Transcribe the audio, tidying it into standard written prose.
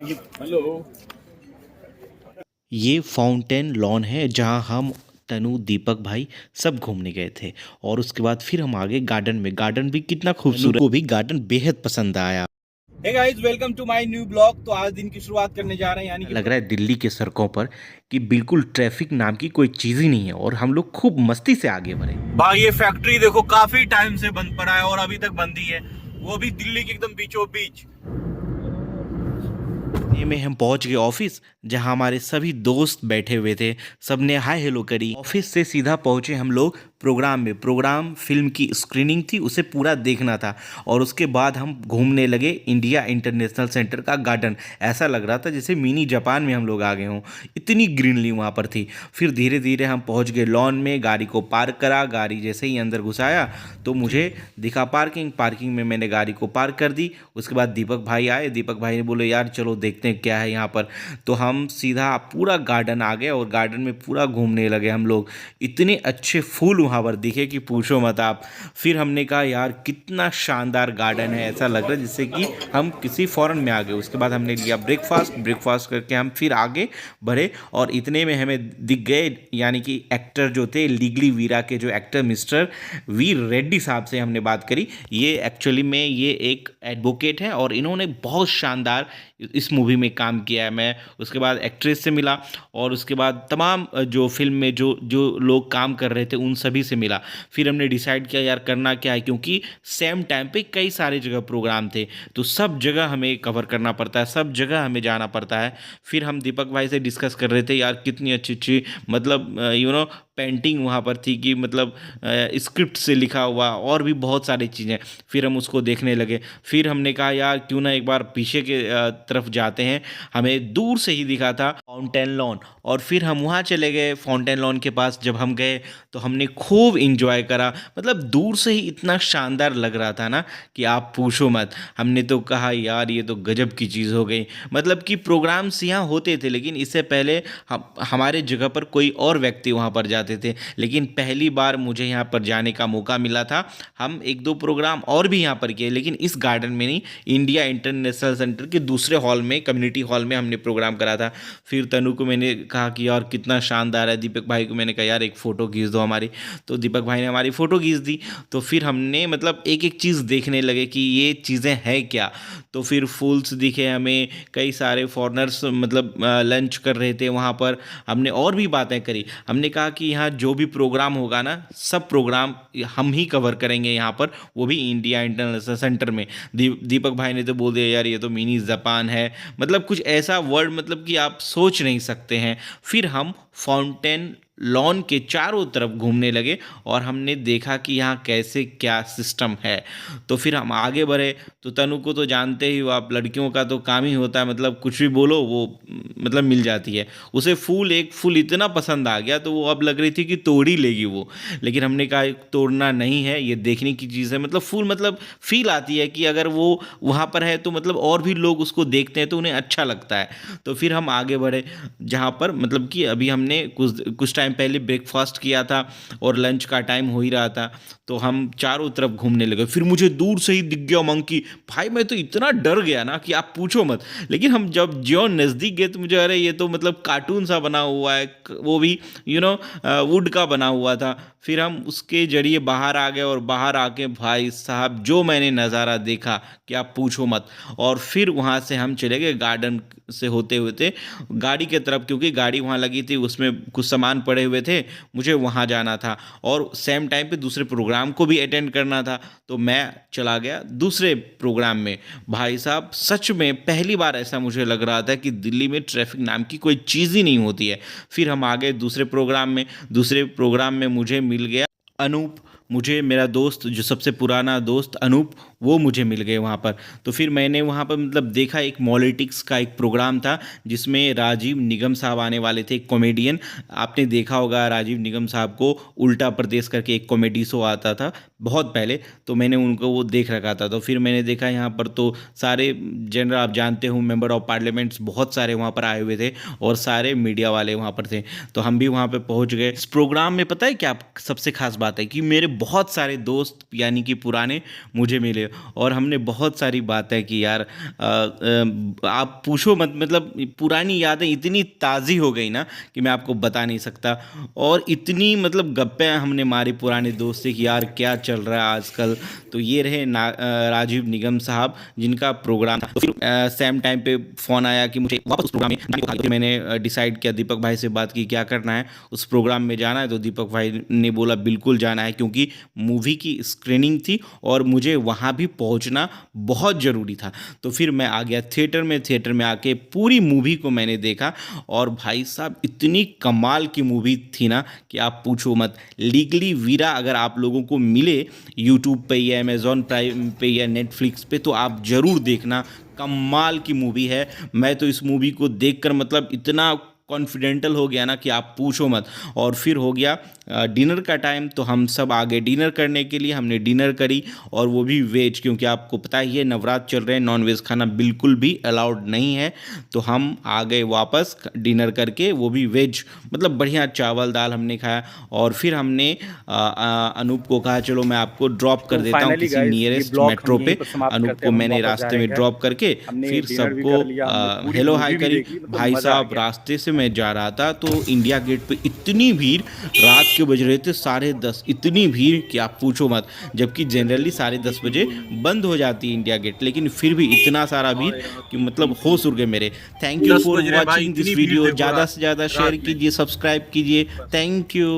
Hello. ये fountain lawn है जहाँ हम तनु दीपक भाई सब घूमने गए थे। और उसके बाद फिर हम आगे गार्डन में। गार्डन भी कितना खूबसूरत, को भी गार्डन बेहद पसंद आया। Hey guys, welcome to my new blog. तो आज दिन की शुरुआत करने जा रहे हैं, यानी कि लग रहा है दिल्ली के सड़कों पर कि बिल्कुल ट्रैफिक नाम की कोई चीज़ ही नहीं है और हम लोग खूब मस्ती से आगे बढ़े। भाई ये फैक्ट्री देखो काफी टाइम से बंद पड़ा है और अभी तक बंद ही है, वो भी दिल्ली के एकदम बीचों बीच। इतने में हम पहुंच गए ऑफिस, जहां हमारे सभी दोस्त बैठे हुए थे। सबने हाय हेलो करी। ऑफिस से सीधा पहुंचे हम लोग प्रोग्राम में। प्रोग्राम फिल्म की स्क्रीनिंग थी, उसे पूरा देखना था। और उसके बाद हम घूमने लगे इंडिया इंटरनेशनल सेंटर का गार्डन। ऐसा लग रहा था जैसे मिनी जापान में हम लोग आ गए हों, इतनी ग्रीनरी वहाँ पर थी। फिर धीरे धीरे हम पहुँच गए लॉन में, गाड़ी को पार्क करा। गाड़ी जैसे ही अंदर घुसाया तो मुझे दिखा पार्किंग। पार्किंग में मैंने गाड़ी को पार्क कर दी। उसके बाद दीपक भाई आए। दीपक भाई ने बोले यार चलो देखते हैं क्या है यहाँ पर। तो हम सीधा पूरा गार्डन आ गए और गार्डन में पूरा घूमने लगे हम लोग। इतने अच्छे फूल वहाँ पर दिखे कि पूछो मत आप। फिर हमने कहा यार कितना शानदार गार्डन है, ऐसा लग रहा है जैसे कि हम किसी फॉरेन में आ गए। उसके बाद हमने लिया ब्रेकफास्ट। ब्रेकफास्ट करके हम फिर आगे बढ़े और इतने में हमें दिख गए, यानी कि एक्टर जो थे लीगली वीरा के जो एक्टर मिस्टर वीर रेड्डी साहब से हमने बात करी। ये एक्चुअली में ये एक एडवोकेट है और इन्होंने बहुत शानदार इस मूवी में काम किया है। मैं उसके बाद एक्ट्रेस से मिला और उसके बाद तमाम जो फिल्म में जो जो लोग काम कर रहे थे उन सभी से मिला। फिर हमने डिसाइड किया यार करना क्या है, क्योंकि सेम टाइम पे कई सारे जगह प्रोग्राम थे तो सब जगह हमें कवर करना पड़ता है, सब जगह हमें जाना पड़ता है। फिर हम दीपक भाई से डिस्कस कर रहे थे यार कितनी अच्छी अच्छी मतलब पेंटिंग वहाँ पर थी कि मतलब स्क्रिप्ट से लिखा हुआ और भी बहुत सारी चीज़ें। फिर हम उसको देखने लगे। फिर हमने कहा यार क्यों ना एक बार पीछे के तरफ जाते हैं। हमें दूर से ही दिखा था फाउंटेन लॉन और फिर हम वहाँ चले गए फाउंटेन लॉन के पास। जब हम गए तो हमने खूब इंजॉय करा। मतलब दूर से ही इतना शानदार लग रहा था ना कि आप पूछो मत। हमने तो कहा यार ये तो गजब की चीज़ हो गई। मतलब कि प्रोग्राम्स यहाँ होते थे लेकिन इससे पहले हमारे जगह पर कोई और व्यक्ति वहाँ पर जाते थे, लेकिन पहली बार मुझे यहाँ पर जाने का मौका मिला था। हम एक दो प्रोग्राम और भी यहाँ पर किए लेकिन इस गार्डन में नहीं, इंडिया इंटरनेशनल सेंटर के दूसरे हॉल में, कम्युनिटी हॉल में हमने प्रोग्राम करा था। फिर तनु को मैंने कहा कि यार कितना शानदार है। दीपक भाई को मैंने कहा यार एक फ़ोटो खींच दो हमारी। तो दीपक भाई ने हमारी फ़ोटो खींच दी। तो फिर हमने मतलब एक एक चीज़ देखने लगे कि ये चीज़ें हैं क्या। तो फिर फूल्स दिखे हमें, कई सारे फॉरेनर्स मतलब लंच कर रहे थे वहाँ पर। हमने और भी बातें करी। हमने कहा कि यहाँ जो भी प्रोग्राम होगा ना, सब प्रोग्राम हम ही कवर करेंगे यहाँ पर, वो भी इंडिया इंटरनेशनल सेंटर में। दीपक भाई ने तो बोल दिया यार ये तो मिनी जापान है। मतलब कुछ ऐसा वर्ड मतलब कि आप सोच नहीं सकते हैं। फिर हम फाउंटेन लॉन के चारों तरफ घूमने लगे और हमने देखा कि यहाँ कैसे क्या सिस्टम है। तो फिर हम आगे बढ़े। तो तनु को तो जानते ही हो आप, लड़कियों का तो काम ही होता है मतलब कुछ भी बोलो वो मतलब मिल जाती है। उसे फूल, एक फूल इतना पसंद आ गया तो वो अब लग रही थी कि तोड़ ही लेगी वो। लेकिन हमने कहा तोड़ना नहीं है, ये देखने की चीज़ है। मतलब फूल मतलब फील आती है कि अगर वो वहाँ पर है तो मतलब और भी लोग उसको देखते हैं तो उन्हें अच्छा लगता है। तो फिर हम आगे बढ़े जहाँ पर मतलब कि अभी हमने कुछ कुछ टाइम पहले ब्रेकफास्ट किया था और लंच का टाइम हो ही रहा था। तो हम चारों तरफ घूमने लगे। फिर मुझे दूर से ही दिख गया मंकी। भाई मैं तो इतना डर गया ना कि आप पूछो मत। लेकिन हम जब ज्यों नज़दीक गए तो मुझे अरे ये तो मतलब कार्टून सा बना हुआ है, वो भी वुड का बना हुआ था। फिर हम उसके जरिए बाहर आ गए और बाहर आके भाई साहब जो मैंने नज़ारा देखा कि आप पूछो मत। और फिर वहाँ से हम चले गए गार्डन से होते होते गाड़ी के तरफ, क्योंकि गाड़ी वहाँ लगी थी, उसमें कुछ सामान पड़े हुए थे, मुझे वहाँ जाना था और सेम टाइम पे दूसरे प्रोग्राम को भी अटेंड करना था। तो मैं चला गया दूसरे प्रोग्राम में। भाई साहब सच में पहली बार ऐसा मुझे लग रहा था कि दिल्ली में ट्रैफिक नाम की कोई चीज़ ही नहीं होती है। फिर हम आ गए दूसरे प्रोग्राम में। दूसरे प्रोग्राम में मुझे मिल गया अनूप। मुझे मेरा दोस्त, जो सबसे पुराना दोस्त अनूप, वो मुझे मिल गए वहाँ पर। तो फिर मैंने वहाँ पर मतलब देखा एक पॉलिटिक्स का एक प्रोग्राम था जिसमें राजीव निगम साहब आने वाले थे, एक कॉमेडियन। आपने देखा होगा राजीव निगम साहब को, उल्टा प्रदेश करके एक कॉमेडी शो आता था बहुत पहले। तो मैंने उनको वो देख रखा था। तो फिर मैंने देखा यहाँ पर तो सारे जनरल, आप जानते हो, मेंबर ऑफ पार्लियामेंट्स बहुत सारे वहाँ पर आए हुए थे और सारे मीडिया वाले वहाँ पर थे। तो हम भी वहाँ पर पहुँच गए। इस प्रोग्राम में पता है क्या सबसे खास बात है कि मेरे बहुत सारे दोस्त यानी कि पुराने मुझे मिले और हमने बहुत सारी बातें की यार। आप पूछो मत, मतलब पुरानी यादें इतनी ताज़ी हो गई ना कि मैं आपको बता नहीं सकता। और इतनी मतलब गप्पे हमने मारी पुराने दोस्त से कि यार क्या चल रहा है आजकल। तो ये रहे राजीव निगम साहब जिनका प्रोग्राम था। तो फिर सेम टाइम पे फ़ोन आया कि मुझे वापस उस प्रोग्राम में जाने को कहा। मैंने डिसाइड किया, दीपक भाई से बात की क्या करना है, उस प्रोग्राम में जाना है। तो दीपक भाई ने बोला बिल्कुल जाना है, क्योंकि मूवी की स्क्रीनिंग थी और मुझे वहाँ भी पहुँचना बहुत ज़रूरी था। तो फिर मैं आ गया थिएटर में आके पूरी मूवी को मैंने देखा। और भाई साहब इतनी कमाल की मूवी थी ना कि आप पूछो मत। लीगली वीरा अगर आप लोगों को मिले यूट्यूब पे या अमेज़ॉन प्राइम पे या नेटफ्लिक्स पे, तो आप ज़रूर देखना। कमाल की मूवी है। मैं तो इस मूवी को देखकर मतलब इतना कॉन्फिडेंटल हो गया ना कि आप पूछो मत। और फिर हो गया डिनर का टाइम, तो हम सब आ गए डिनर करने के लिए। हमने डिनर करी और वो भी वेज, क्योंकि आपको पता ही है नवरात्र चल रहे हैं, नॉन वेज खाना बिल्कुल भी अलाउड नहीं है। तो हम आ गए वापस डिनर करके, वो भी वेज, मतलब बढ़िया चावल दाल हमने खाया। और फिर हमने अनूप को कहा चलो मैं आपको ड्रॉप कर तो देता हूँ finally किसी guys, ये नियरेस्ट ब्लॉग मेट्रो हम पे। यहीं पर समाप्त अनूप करते को हैं। हम मैंने वापस रास्ते जा में रहे हैं। ड्रॉप करके हमने फिर dinner भी सबको कर लिया, हमने पूरी हेलो movie हाय भी करी। देखी, मतलब भाई मजा आ साहब गया। रास्ते से मैं जा रहा था तो इंडिया गेट पे इतनी भीड़, रात के बज रहे थे 10:30, इतनी भीड़ कि आप पूछो मत। जबकि जनरली 10:30 बजे बंद हो जाती है इंडिया गेट, लेकिन फिर भी इतना सारा भीड़ कि मतलब होश उड़ गए मेरे। थैंक यू 10 फॉर बज रहे हैं भाई, वॉचिंग दिस इतनी भीड़ वीडियो। देखो ज़्यादा रात से ज़्यादा शेयर रात में। कीजिए, सब्सक्राइब कीजिए। Thank you.